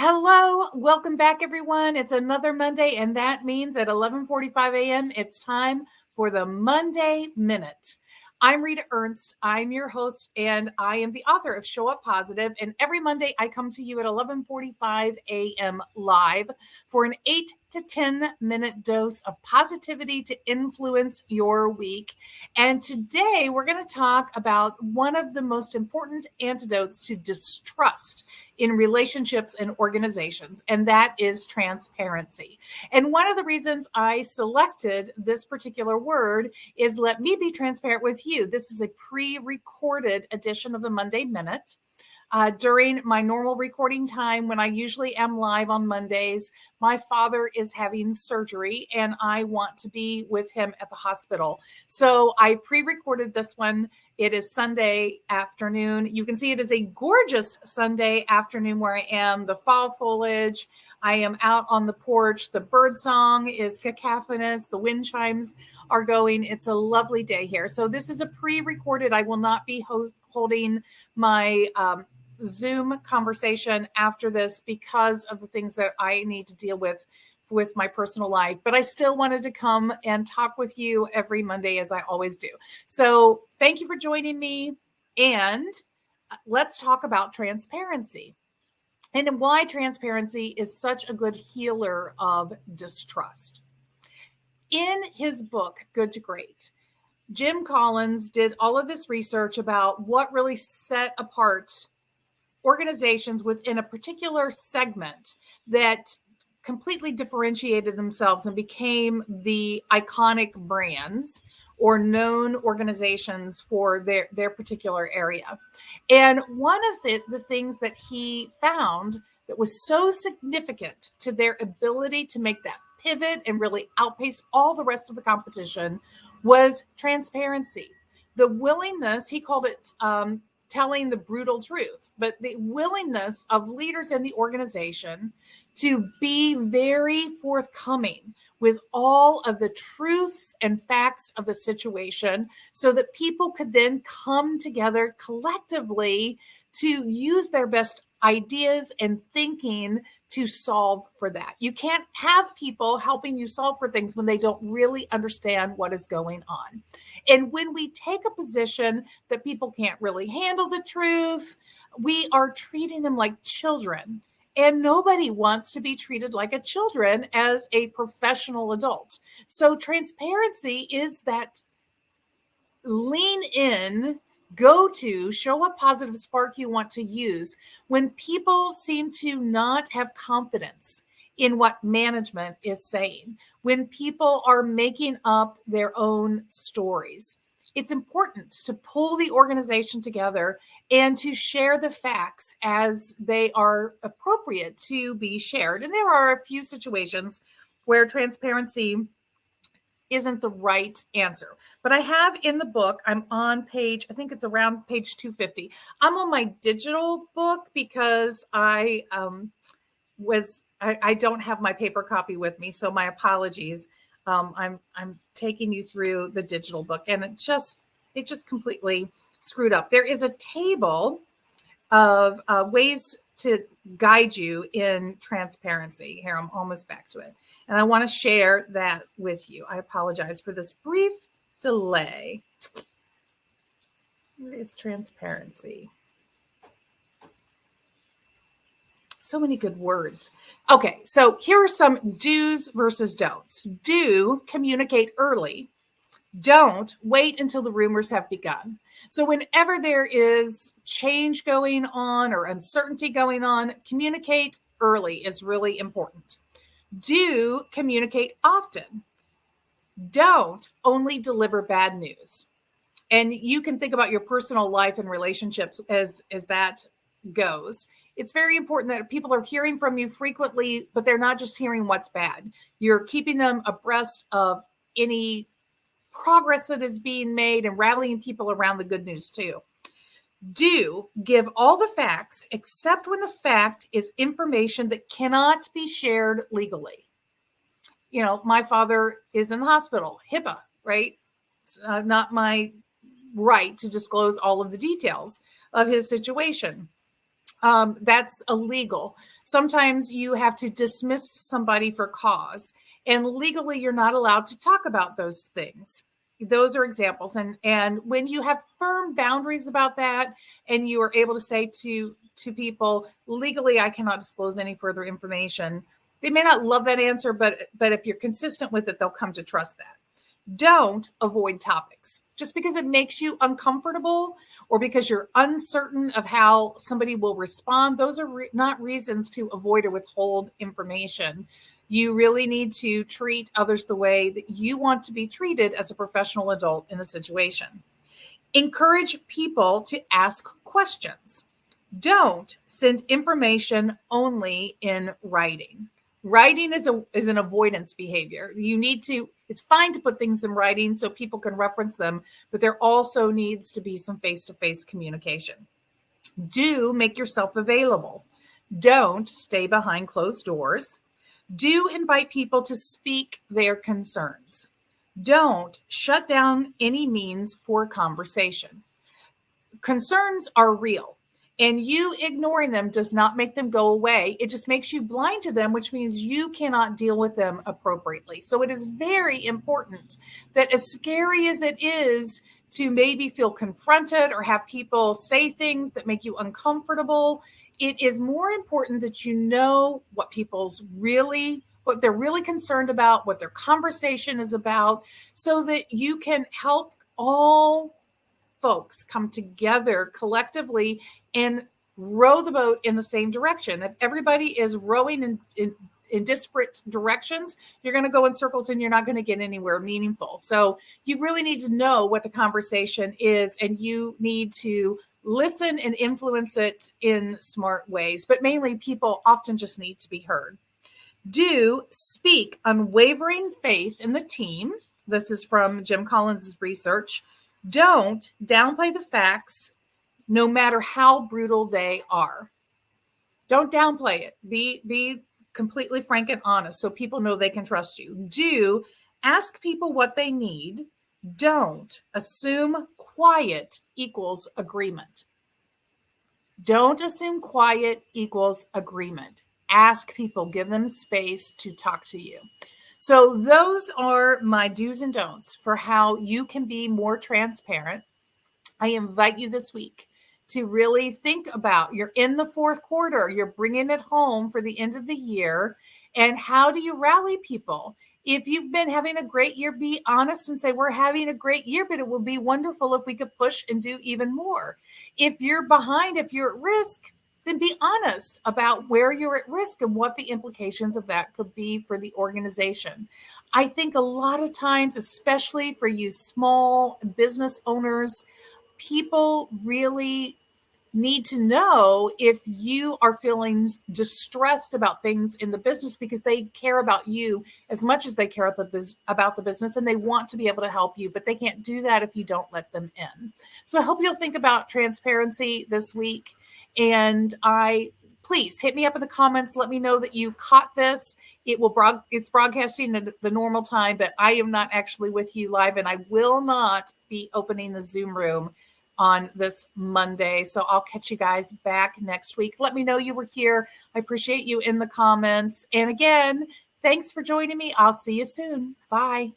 Hello, welcome back, everyone. It's another Monday, and that means at 11:45 a.m., it's time for the Monday Minute. I'm Rita Ernst. I'm your host, and I am the author of Show Up Positive. And every Monday, I come to you at 11:45 a.m. live for an 8 to 10-minute dose of positivity to influence your week. And today, we're going to talk about one of the most important antidotes to distrust in relationships and organizations, and that is transparency. And one of the reasons I selected this particular word is let me be transparent with you. This is a pre-recorded edition of the Monday Minute. During my normal recording time, when I usually am live on Mondays, my father is having surgery and I want to be with him at the hospital. So I pre-recorded this one. It is Sunday afternoon. You can see it is a gorgeous Sunday afternoon where I am. The fall foliage. I am out on the porch. The bird song is cacophonous. The wind chimes are going. It's a lovely day here. So this is a pre-recorded. I will not be holding my Zoom conversation after this because of the things that I need to deal with my personal life, but I still wanted to come and talk with you every Monday as I always do. So thank you for joining me, and let's talk about transparency and why transparency is such a good healer of distrust. In his book, Good to Great, Jim Collins did all of this research about what really set apart organizations within a particular segment that completely differentiated themselves and became the iconic brands or known organizations for their particular area. And one of the things that he found that was so significant to their ability to make that pivot and really outpace all the rest of the competition was transparency. The willingness, he called it telling the brutal truth, but the willingness of leaders in the organization to be very forthcoming with all of the truths and facts of the situation so that people could then come together collectively to use their best ideas and thinking to solve for that. You can't have people helping you solve for things when they don't really understand what is going on. And when we take a position that people can't really handle the truth, we are treating them like children. And nobody wants to be treated like a children as a professional adult. So transparency is that lean in, go to, show up positive spark you want to use when people seem to not have confidence in what management is saying, when people are making up their own stories. It's important to pull the organization together and to share the facts as they are appropriate to be shared. And there are a few situations where transparency isn't the right answer. But I have in the book, I'm on page, I think it's around page 250. I'm on my digital book because I don't have my paper copy with me, so my apologies. I'm taking you through the digital book, and it just completely screwed up. There is a table of ways to guide you in transparency. Here, I'm almost back to it, and I want to share that with you. I apologize for this brief delay. Where is transparency? So many good words. Okay, so here are some do's versus don'ts. Do, communicate early. Don't, wait until the rumors have begun. So whenever there is change going on or uncertainty going on, communicate early is really important. Do, communicate often. Don't, only deliver bad news. And you can think about your personal life and relationships as that goes. It's very important that people are hearing from you frequently, but they're not just hearing what's bad. You're keeping them abreast of any progress that is being made and rallying people around the good news too. Do, give all the facts except when the fact is information that cannot be shared legally. You know, my father is in the hospital, HIPAA, right? It's not my right to disclose all of the details of his situation. That's illegal. Sometimes you have to dismiss somebody for cause, and legally you're not allowed to talk about those things. Those are examples. And when you have firm boundaries about that, and you are able to say to people, legally, I cannot disclose any further information. They may not love that answer, but if you're consistent with it, they'll come to trust that. Don't avoid topics just because it makes you uncomfortable or because you're uncertain of how somebody will respond. Those are not reasons to avoid or withhold information. You really need to treat others the way that you want to be treated as a professional adult in the situation. Encourage people to ask questions. Don't send information only in writing. Writing is an avoidance behavior. It's fine to put things in writing so people can reference them, but there also needs to be some face-to-face communication. Do make yourself available. Don't stay behind closed doors. Do invite people to speak their concerns. Don't shut down any means for conversation. Concerns are real, and you ignoring them does not make them go away. It just makes you blind to them, which means you cannot deal with them appropriately. So it is very important that, as scary as it is to maybe feel confronted or have people say things that make you uncomfortable, it is more important that you know what they're really concerned about, what their conversation is about, so that you can help all folks come together collectively and row the boat in the same direction. If everybody is rowing in disparate directions, you're going to go in circles and you're not going to get anywhere meaningful. So you really need to know what the conversation is, and you need to listen and influence it in smart ways. But mainly, people often just need to be heard. Do speak unwavering faith in the team. This is from Jim Collins' research. Don't downplay the facts, no matter how brutal they are. Don't downplay it. Be completely frank and honest so people know they can trust you. Do ask people what they need. Don't assume quiet equals agreement. Don't assume quiet equals agreement. Ask people, give them space to talk to you. So those are my do's and don'ts for how you can be more transparent. I invite you this week to really think about, you're in the fourth quarter, you're bringing it home for the end of the year. And how do you rally people? If you've been having a great year, be honest and say, we're having a great year, but it would be wonderful if we could push and do even more. If you're behind, if you're at risk, then be honest about where you're at risk and what the implications of that could be for the organization. I think a lot of times, especially for you small business owners, people really need to know if you are feeling distressed about things in the business, because they care about you as much as they care about the business, and they want to be able to help you, but they can't do that if you don't let them in. So I hope you'll think about transparency this week, and please hit me up in the comments. Let me know that you caught this. It's broadcasting at the normal time, but I am not actually with you live, and I will not be opening the Zoom room on this Monday. So I'll catch you guys back next week. Let me know you were here. I appreciate you in the comments. And again, thanks for joining me. I'll see you soon. Bye.